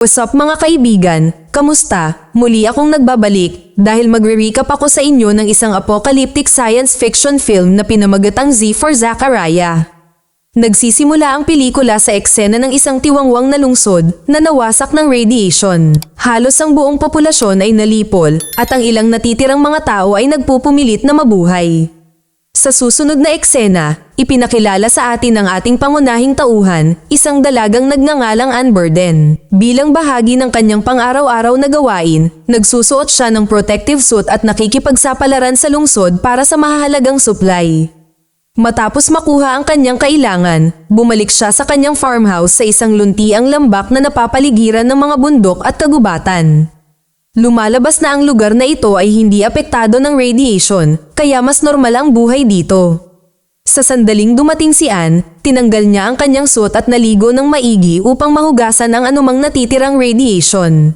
What's up mga kaibigan? Kamusta? Muli akong nagbabalik dahil magre-recap ako sa inyo ng isang apocalyptic science fiction film na pinamagatang Z for Zachariah. Nagsisimula ang pelikula sa eksena ng isang tiwangwang na lungsod na nawasak ng radiation. Halos ang buong populasyon ay nalipol at ang ilang natitirang mga tao ay nagpupumilit na mabuhay. Sa susunod na eksena, ipinakilala sa atin ang ating pangunahing tauhan, isang dalagang nagngangalang Ann Burden. Bilang bahagi ng kanyang pang-araw-araw na gawain, nagsusuot siya ng protective suit at nakikipagsapalaran sa lungsod para sa mahahalagang supply. Matapos makuha ang kanyang kailangan, bumalik siya sa kanyang farmhouse sa isang luntiang lambak na napapaligiran ng mga bundok at kagubatan. Lumalabas na ang lugar na ito ay hindi apektado ng radiation, kaya mas normal ang buhay dito. Sa sandaling dumating si Ann, tinanggal niya ang kanyang suit at naligo ng maigi upang mahugasan ang anumang natitirang radiation.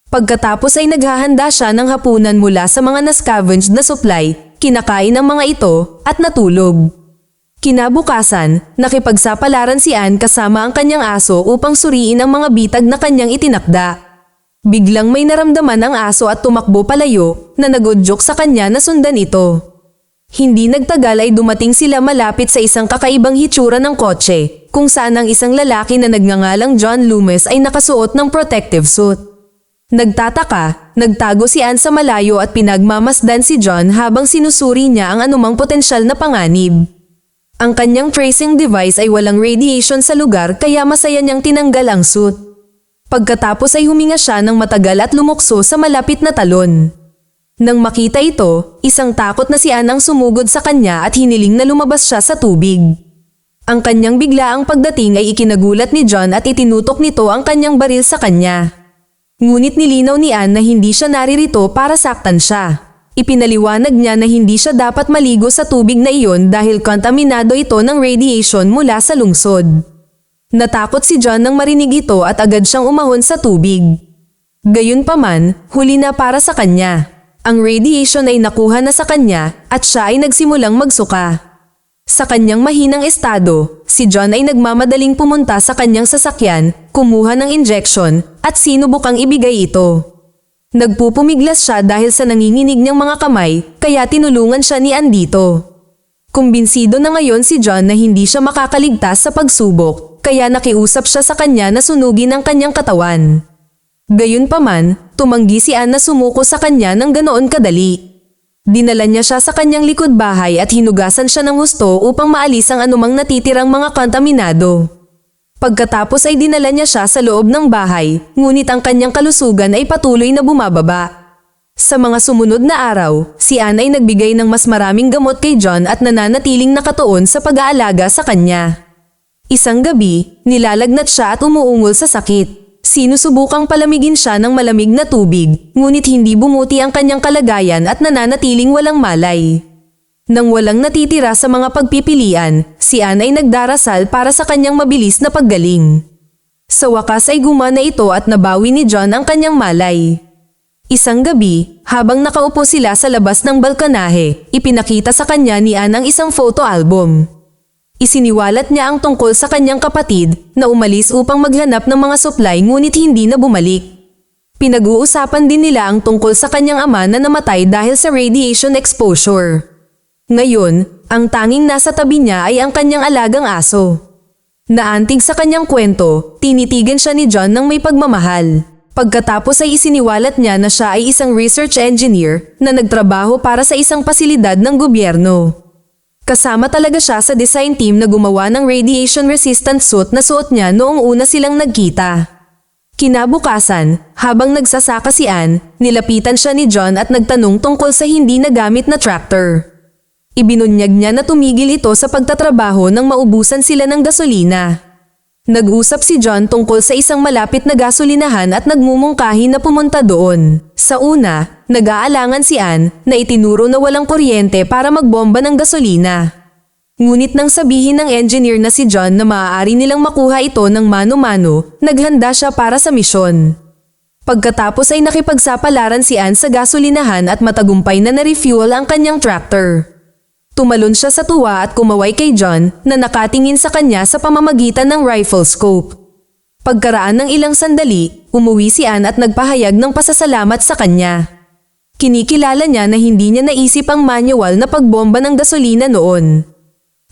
Pagkatapos ay naghahanda siya ng hapunan mula sa mga na-scavenged na supply, kinakain ang mga ito, at natulog. Kinabukasan, nakipagsapalaran si Ann kasama ang kanyang aso upang suriin ang mga bitag na kanyang itinakda. Biglang may naramdaman ang aso at tumakbo palayo na nagudyok sa kanya na sundan ito. Hindi nagtagal ay dumating sila malapit sa isang kakaibang hitsura ng kotse, kung saan ang isang lalaki na nagngangalang John Loomis ay nakasuot ng protective suit. Nagtataka, nagtago si Ann sa malayo at pinagmamasdan si John habang sinusuri niya ang anumang potensyal na panganib. Ang kanyang tracing device ay walang radiation sa lugar kaya masaya niyang tinanggal ang suit. Pagkatapos ay huminga siya ng matagal at lumukso sa malapit na talon. Nang makita ito, isang takot na si Ann ang sumugod sa kanya at hiniling na lumabas siya sa tubig. Ang kanyang biglaang pagdating ay ikinagulat ni John at itinutok nito ang kanyang baril sa kanya. Ngunit nilinaw ni Ann na hindi siya naririto para saktan siya. Ipinaliwanag niya na hindi siya dapat maligo sa tubig na iyon dahil kontaminado ito ng radiation mula sa lungsod. Natakot si John nang marinig ito at agad siyang umahon sa tubig. Gayunpaman, huli na para sa kanya. Ang radiation ay nakuha na sa kanya at siya ay nagsimulang magsuka. Sa kanyang mahinang estado, si John ay nagmamadaling pumunta sa kanyang sasakyan, kumuha ng injection at sinubukang ibigay ito. Nagpupumiglas siya dahil sa nanginginig niyang mga kamay, kaya tinulungan siya ni Ann dito. Kumbinsido na ngayon si John na hindi siya makakaligtas sa pagsubok, kaya nakiusap siya sa kanya na sunugin ang kanyang katawan. Gayunpaman, tumanggi si Ann na sumuko sa kanya ng ganoon kadali. Dinala niya siya sa kanyang likod bahay at hinugasan siya ng husto upang maalis ang anumang natitirang mga kontaminado. Pagkatapos ay dinala niya siya sa loob ng bahay, ngunit ang kanyang kalusugan ay patuloy na bumababa. Sa mga sumunod na araw, si Ann ay nagbigay ng mas maraming gamot kay John at nananatiling nakatuon sa pag-aalaga sa kanya. Isang gabi, nilalagnat siya at umuungol sa sakit. Sinusubukang palamigin siya ng malamig na tubig, ngunit hindi bumuti ang kanyang kalagayan at nananatiling walang malay. Nang walang natitira sa mga pagpipilian, si Ann ay nagdarasal para sa kanyang mabilis na paggaling. Sa wakas ay gumana ito at nabawi ni John ang kanyang malay. Isang gabi, habang nakaupo sila sa labas ng balkonahe, ipinakita sa kanya ni Ann ang isang photo album. Isiniwalat niya ang tungkol sa kanyang kapatid na umalis upang maghanap ng mga supply ngunit hindi na bumalik. Pinag-uusapan din nila ang tungkol sa kanyang ama na namatay dahil sa radiation exposure. Ngayon, ang tanging nasa tabi niya ay ang kanyang alagang aso. Naantig sa kanyang kwento, tinitigan siya ni John ng may pagmamahal. Pagkatapos ay isiniwalat niya na siya ay isang research engineer na nagtrabaho para sa isang pasilidad ng gobyerno. Kasama talaga siya sa design team na gumawa ng radiation-resistant suit na suot niya noong una silang nagkita. Kinabukasan, habang nagsasaka si Ann, nilapitan siya ni John at nagtanong tungkol sa hindi nagamit na tractor. Ibinunyag niya na tumigil ito sa pagtatrabaho nang maubusan sila ng gasolina. Nag-usap si John tungkol sa isang malapit na gasolinahan at nagmumungkahi na pumunta doon. Sa una, nag-aalangan si Ann na itinuro na walang kuryente para magbomba ng gasolina. Ngunit nang sabihin ng engineer na si John na maaari nilang makuha ito ng mano-mano, naghanda siya para sa misyon. Pagkatapos ay nakipagsapalaran si Ann sa gasolinahan at matagumpay na na-refuel ang kanyang tractor. Tumalon siya sa tuwa at kumaway kay John na nakatingin sa kanya sa pamamagitan ng rifle scope. Pagkaraan ng ilang sandali, umuwi si Anne at nagpahayag ng pasasalamat sa kanya. Kinikilala niya na hindi niya naisip ang manual na pagbomba ng gasolina noon.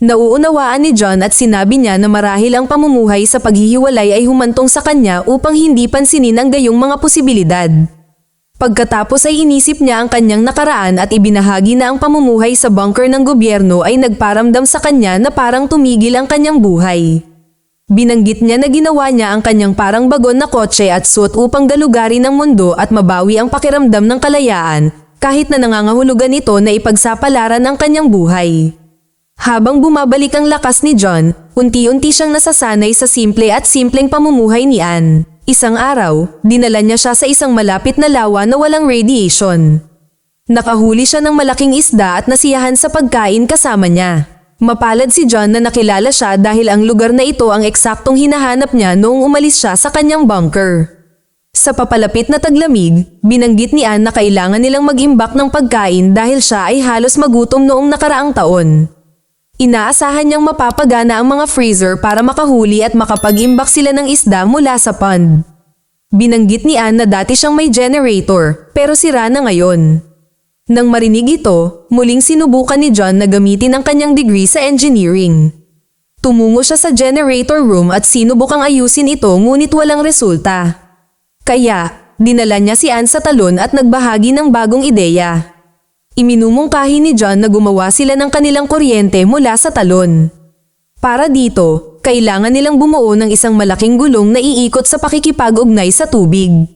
Nauunawaan ni John at sinabi niya na marahil ang pamumuhay sa paghihiwalay ay humantong sa kanya upang hindi pansinin ang gayong mga posibilidad. Pagkatapos ay inisip niya ang kanyang nakaraan at ibinahagi na ang pamumuhay sa bunker ng gobyerno ay nagparamdam sa kanya na parang tumigil ang kanyang buhay. Binanggit niya na ginawa niya ang kanyang parang bagon na kotse at suot upang galugarin ang mundo at mabawi ang pakiramdam ng kalayaan kahit na nangangahulugan ito na ipagsapalaran ang kanyang buhay. Habang bumabalik ang lakas ni John, unti-unti siyang nasasanay sa simple at simpleng pamumuhay ni Anne. Isang araw, dinala niya siya sa isang malapit na lawa na walang radiation. Nakahuli siya ng malaking isda at nasiyahan sa pagkain kasama niya. Mapalad si John na nakilala siya dahil ang lugar na ito ang eksaktong hinahanap niya noong umalis siya sa kanyang bunker. Sa papalapit na taglamig, binanggit ni Anne na kailangan nilang mag-imbak ng pagkain dahil siya ay halos magutom noong nakaraang taon. Inaasahan niyang mapapagana ang mga freezer para makahuli at makapag-imbak sila ng isda mula sa pond. Binanggit ni Anne na dati siyang may generator, pero sira na ngayon. Nang marinig ito, muling sinubukan ni John na gamitin ang kanyang degree sa engineering. Tumungo siya sa generator room at sinubukang ayusin ito ngunit walang resulta. Kaya, dinala niya si Anne sa talon at nagbahagi ng bagong ideya. Iminumungkahi ni John na gumawa sila ng kanilang kuryente mula sa talon. Para dito, kailangan nilang bumuo ng isang malaking gulong na iikot sa pakikipag-ugnay sa tubig.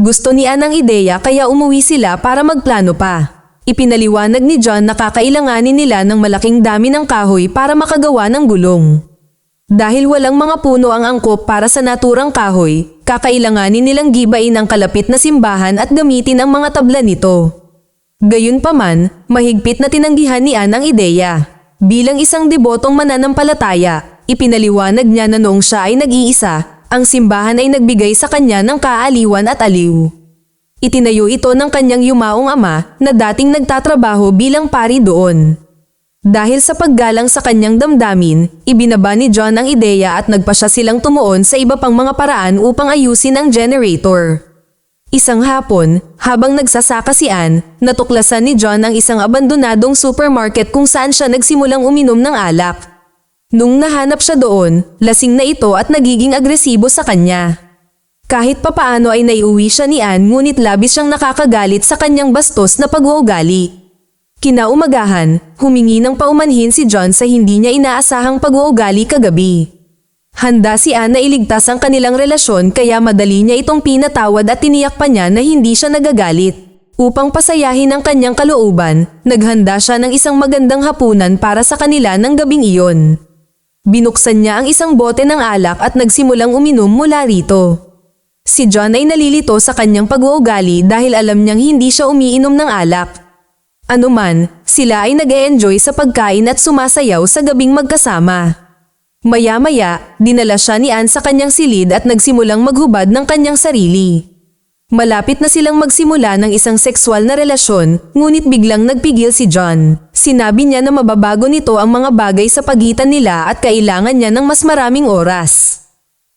Gusto ni Anne ang ideya kaya umuwi sila para magplano pa. Ipinaliwanag ni John na kakailanganin nila ng malaking dami ng kahoy para makagawa ng gulong. Dahil walang mga puno ang angkop para sa naturang kahoy, kakailanganin nilang gibain ang kalapit na simbahan at gamitin ang mga tabla nito. Gayunpaman, mahigpit na tinanggihan ni Anne ang ideya. Bilang isang debotong mananampalataya, ipinaliwanag niya na noong siya ay nag-iisa, ang simbahan ay nagbigay sa kanya ng kaaliwan at aliw. Itinayo ito ng kanyang yumaong ama na dating nagtatrabaho bilang pari doon. Dahil sa paggalang sa kanyang damdamin, ibinaba ni John ang ideya at nagpasya silang tumuon sa iba pang mga paraan upang ayusin ang generator. Isang hapon, habang nagsasaka si Anne, natuklasan ni John ang isang abandonadong supermarket kung saan siya nagsimulang uminom ng alak. Nung nahanap siya doon, lasing na ito at nagiging agresibo sa kanya. Kahit papaano ay naiuwi siya ni Anne ngunit labis siyang nakakagalit sa kanyang bastos na pag-uugali. Kinaumagahan, humingi ng paumanhin si John sa hindi niya inaasahang pag-uugali kagabi. Handa si Anne na iligtas ang kanilang relasyon kaya madali niya itong pinatawad at tiniyak pa niya na hindi siya nagagalit. Upang pasayahin ang kanyang kalooban, naghanda siya ng isang magandang hapunan para sa kanila ng gabing iyon. Binuksan niya ang isang bote ng alak at nagsimulang uminom mula rito. Si John ay nalilito sa kanyang pag-uugali dahil alam niyang hindi siya umiinom ng alak. Anuman, sila ay nag-e-enjoy sa pagkain at sumasayaw sa gabing magkasama. Maya-maya, dinala siya ni Anne sa kanyang silid at nagsimulang maghubad ng kanyang sarili. Malapit na silang magsimula ng isang sexual na relasyon, ngunit biglang nagpigil si John. Sinabi niya na mababago nito ang mga bagay sa pagitan nila at kailangan niya ng mas maraming oras.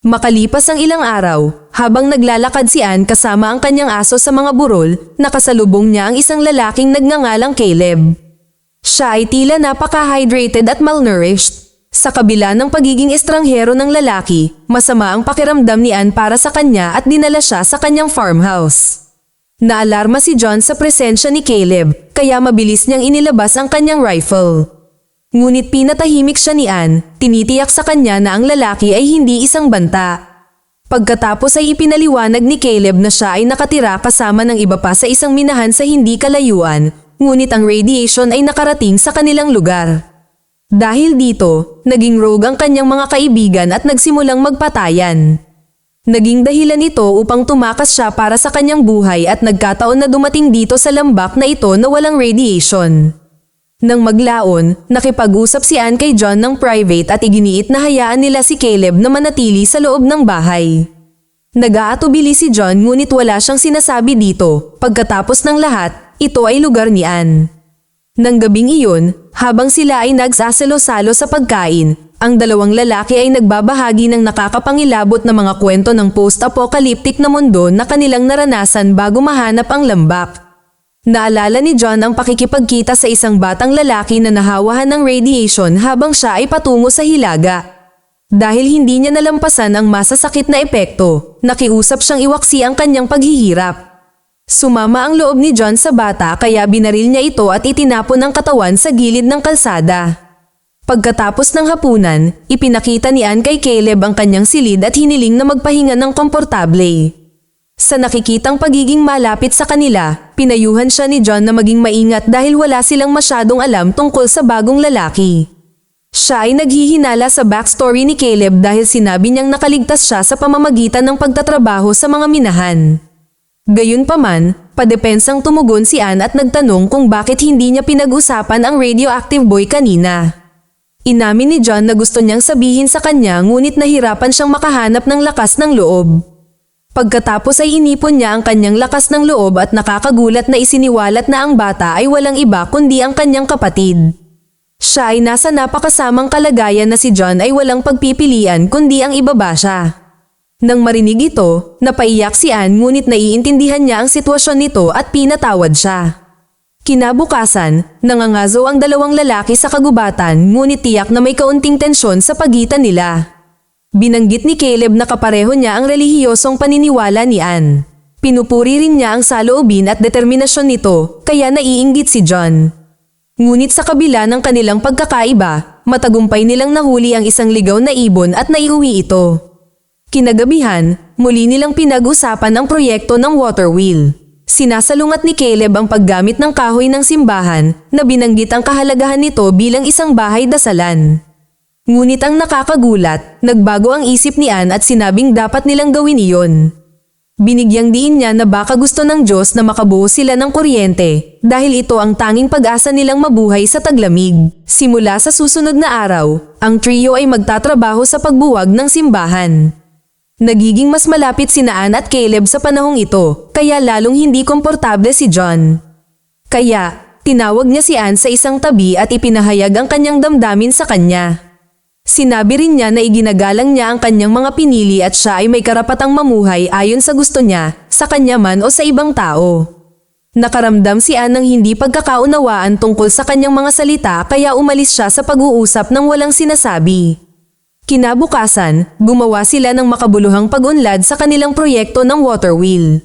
Makalipas ang ilang araw, habang naglalakad si Anne kasama ang kanyang aso sa mga burol, nakasalubong niya ang isang lalaking nagngangalang Caleb. Siya ay tila napaka-hydrated at malnourished. Sa kabila ng pagiging estranghero ng lalaki, masama ang pakiramdam ni Anne para sa kanya at dinala siya sa kanyang farmhouse. Naalarma si John sa presensya ni Caleb, kaya mabilis niyang inilabas ang kanyang rifle. Ngunit pinatahimik siya ni Anne, tinitiyak sa kanya na ang lalaki ay hindi isang banta. Pagkatapos ay ipinaliwanag ni Caleb na siya ay nakatira kasama ng iba pa sa isang minahan sa hindi kalayuan, ngunit ang radiation ay nakarating sa kanilang lugar. Dahil dito, naging rogue ang kanyang mga kaibigan at nagsimulang magpatayan. Naging dahilan ito upang tumakas siya para sa kanyang buhay at nagkataon na dumating dito sa lambak na ito na walang radiation. Nang maglaon, nakipag-usap si Anne kay John ng private at iginiit na hayaan nila si Caleb na manatili sa loob ng bahay. Nag-aatubili si John ngunit wala siyang sinasabi dito. Pagkatapos ng lahat, ito ay lugar ni Anne. Nang gabing iyon, habang sila ay nagsasalo-salo sa pagkain, ang dalawang lalaki ay nagbabahagi ng nakakapangilabot na mga kwento ng post-apocalyptic na mundo na kanilang naranasan bago mahanap ang lambak. Naalala ni John ang pakikipagkita sa isang batang lalaki na nahawahan ng radiation habang siya ay patungo sa hilaga. Dahil hindi niya nalampasan ang masasakit na epekto, nakiusap siyang iwaksi ang kanyang paghihirap. Sumama ang loob ni John sa bata kaya binaril niya ito at itinapon ang katawan sa gilid ng kalsada. Pagkatapos ng hapunan, ipinakita ni Ann kay Caleb ang kanyang silid at hiniling na magpahinga ng komportable. Sa nakikitang pagiging malapit sa kanila, pinayuhan siya ni John na maging maingat dahil wala silang masyadong alam tungkol sa bagong lalaki. Siya ay naghihinala sa backstory ni Caleb dahil sinabi niyang nakaligtas siya sa pamamagitan ng pagtatrabaho sa mga minahan. Gayunpaman, padepensang tumugon si Ann at nagtanong kung bakit hindi niya pinag-usapan ang radioactive boy kanina. Inamin ni John na gusto niyang sabihin sa kanya ngunit nahirapan siyang makahanap ng lakas ng loob. Pagkatapos ay inipon niya ang kanyang lakas ng loob at nakakagulat na isiniwalat na ang bata ay walang iba kundi ang kanyang kapatid. Siya ay nasa napakasamang kalagayan na si John ay walang pagpipilian kundi ang ibaba siya. Nang marinig ito, napaiyak si Ann ngunit naiintindihan niya ang sitwasyon nito at pinatawad siya. Kinabukasan, nangangaso ang dalawang lalaki sa kagubatan ngunit tiyak na may kaunting tensyon sa pagitan nila. Binanggit ni Caleb na kapareho niya ang relihiyosong paniniwala ni Ann. Pinupuri rin niya ang saloobin at determinasyon nito, kaya naiinggit si John. Ngunit sa kabila ng kanilang pagkakaiba, matagumpay nilang nahuli ang isang ligaw na ibon at naiuwi ito. Kinagabihan, muli nilang pinag-usapan ang proyekto ng water wheel. Sinasalungat ni Caleb ang paggamit ng kahoy ng simbahan na binanggit ang kahalagahan nito bilang isang bahay dasalan. Ngunit ang nakakagulat, nagbago ang isip ni Ann at sinabing dapat nilang gawin iyon. Binigyang diin niya na baka gusto ng Diyos na makabuo sila ng kuryente dahil ito ang tanging pag-asa nilang mabuhay sa taglamig. Simula sa susunod na araw, ang trio ay magtatrabaho sa pagbuwag ng simbahan. Nagiging mas malapit sina Ann at Caleb sa panahong ito, kaya lalong hindi komportable si John. Kaya, tinawag niya si Ann sa isang tabi at ipinahayag ang kanyang damdamin sa kanya. Sinabi rin niya na iginagalang niya ang kanyang mga pinili at siya ay may karapatang mamuhay ayon sa gusto niya, sa kanya man o sa ibang tao. Nakaramdam si Ann ng hindi pagkakaunawaan tungkol sa kanyang mga salita kaya umalis siya sa pag-uusap ng walang sinasabi. Kinabukasan, gumawa sila ng makabuluhang pag-unlad sa kanilang proyekto ng water wheel.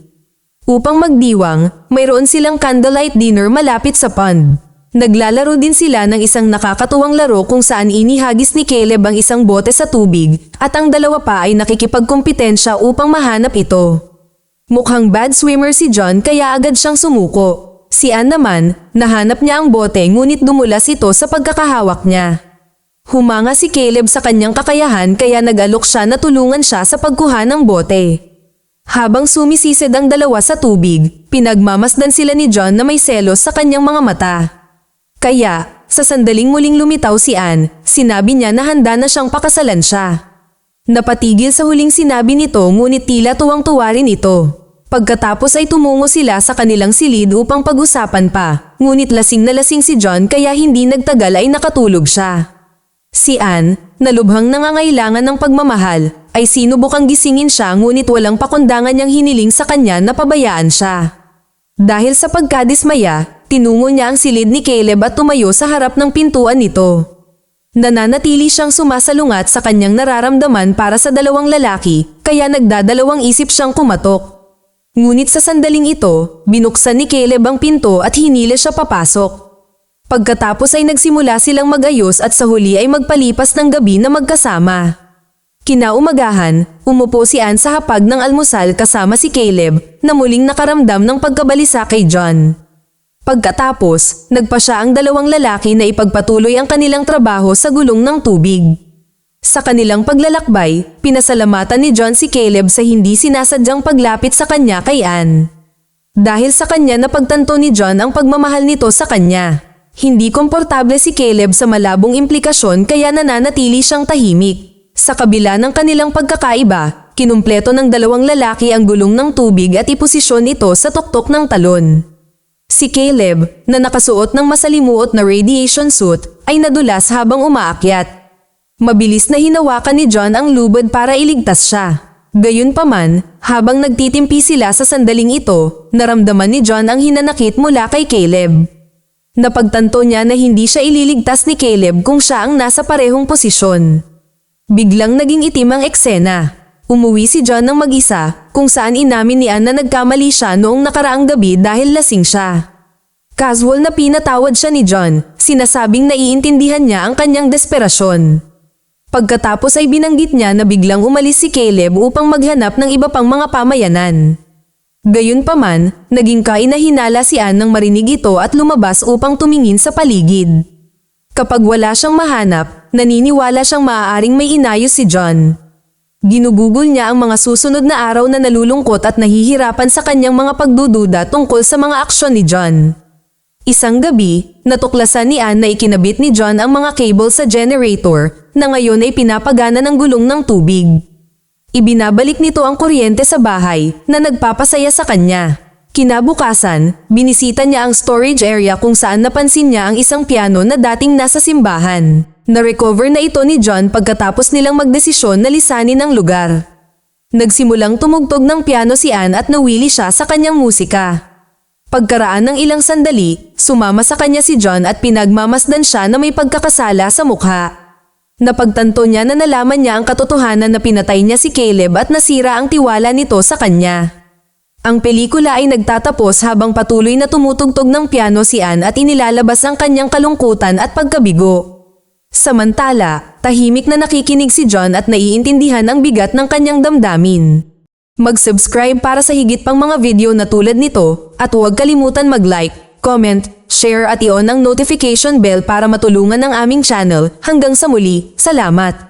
Upang magdiwang, mayroon silang candlelight dinner malapit sa pond. Naglalaro din sila ng isang nakakatuwang laro kung saan inihagis ni Caleb ang isang bote sa tubig at ang dalawa pa ay nakikipagkompetensya upang mahanap ito. Mukhang bad swimmer si John kaya agad siyang sumuko. Si Ann naman, nahanap niya ang bote ngunit dumulas ito sa pagkakahawak niya. Humanga si Caleb sa kanyang kakayahan kaya nag-alok siya na tulungan siya sa pagkuha ng bote. Habang sumisisid ang dalawa sa tubig, pinagmamasdan sila ni John na may selos sa kanyang mga mata. Kaya, sa sandaling muling lumitaw si Ann, sinabi niya na handa na siyang pakasalan siya. Napatigil sa huling sinabi nito ngunit tila tuwang-tuwa rin ito. Pagkatapos ay tumungo sila sa kanilang silid upang pag-usapan pa, ngunit lasing na lasing si John kaya hindi nagtagal ay nakatulog siya. Si Ann, na lubhang nangangailangan ng pagmamahal, ay sinubukang gisingin siya ngunit walang pakundangan niyang hiniling sa kanya na pabayaan siya. Dahil sa pagkadismaya, tinungo niya ang silid ni Caleb at tumayo sa harap ng pintuan nito. Nananatili siyang sumasalungat sa kanyang nararamdaman para sa dalawang lalaki, kaya nagdadalawang isip siyang kumatok. Ngunit sa sandaling ito, binuksan ni Caleb ang pinto at hinila siya papasok. Pagkatapos ay nagsimula silang magayos at sa huli ay magpalipas ng gabi na magkasama. Kinaumagahan, umupo si Ann sa hapag ng almusal kasama si Caleb na muling nakaramdam ng pagkabalisa kay John. Pagkatapos, nagpa siya ang dalawang lalaki na ipagpatuloy ang kanilang trabaho sa gulong ng tubig. Sa kanilang paglalakbay, pinasalamatan ni John si Caleb sa hindi sinasadyang paglapit sa kanya kay Ann. Dahil sa kanya napagtanto ni John ang pagmamahal nito sa kanya. Hindi komportable si Caleb sa malabong implikasyon kaya nananatili siyang tahimik. Sa kabila ng kanilang pagkakaiba, kinumpleto ng dalawang lalaki ang gulong ng tubig at iposisyon ito sa tuktok ng talon. Si Caleb, na nakasuot ng masalimuot na radiation suit, ay nadulas habang umaakyat. Mabilis na hinawakan ni John ang lubid para iligtas siya. Gayunpaman, habang nagtitimpi sila sa sandaling ito, naramdaman ni John ang hinanakit mula kay Caleb. Napagtanto niya na hindi siya ililigtas ni Caleb kung siya ang nasa parehong posisyon. Biglang naging itim ang eksena. Umuwi si John ng mag-isa, kung saan inamin ni Ann na nagkamali siya noong nakaraang gabi dahil lasing siya. Casual na pinatawad siya ni John, sinasabing naiintindihan niya ang kanyang desperasyon. Pagkatapos ay binanggit niya na biglang umalis si Caleb upang maghanap ng iba pang mga pamayanan. Gayunpaman, naging kainahinala si Ann nang marinig ito at lumabas upang tumingin sa paligid. Kapag wala siyang mahanap, naniniwala siyang maaaring may inayos si John. Ginugugol niya ang mga susunod na araw na nalulungkot at nahihirapan sa kanyang mga pagdududa tungkol sa mga aksyon ni John. Isang gabi, natuklasan ni Ann na ikinabit ni John ang mga cable sa generator na ngayon ay pinapagana ng gulong ng tubig. Ibinabalik nito ang kuryente sa bahay na nagpapasaya sa kanya. Kinabukasan, binisita niya ang storage area kung saan napansin niya ang isang piano na dating nasa simbahan. Na-recover na ito ni John pagkatapos nilang magdesisyon na lisanin ang lugar. Nagsimulang tumugtog ng piano si Ann at nawili siya sa kanyang musika. Pagkaraan ng ilang sandali, sumama sa kanya si John at pinagmamasdan siya na may pagkakasala sa mukha. Napagtanto niya na nalaman niya ang katotohanan na pinatay niya si Caleb at nasira ang tiwala nito sa kanya. Ang pelikula ay nagtatapos habang patuloy na tumutugtog ng piano si Ann at inilalabas ang kanyang kalungkutan at pagkabigo. Samantala, tahimik na nakikinig si John at naiintindihan ang bigat ng kanyang damdamin. Mag-subscribe para sa higit pang mga video na tulad nito at huwag kalimutan mag-like, comment, share at i-on ang notification bell para matulungan ang aming channel. Hanggang sa muli, salamat!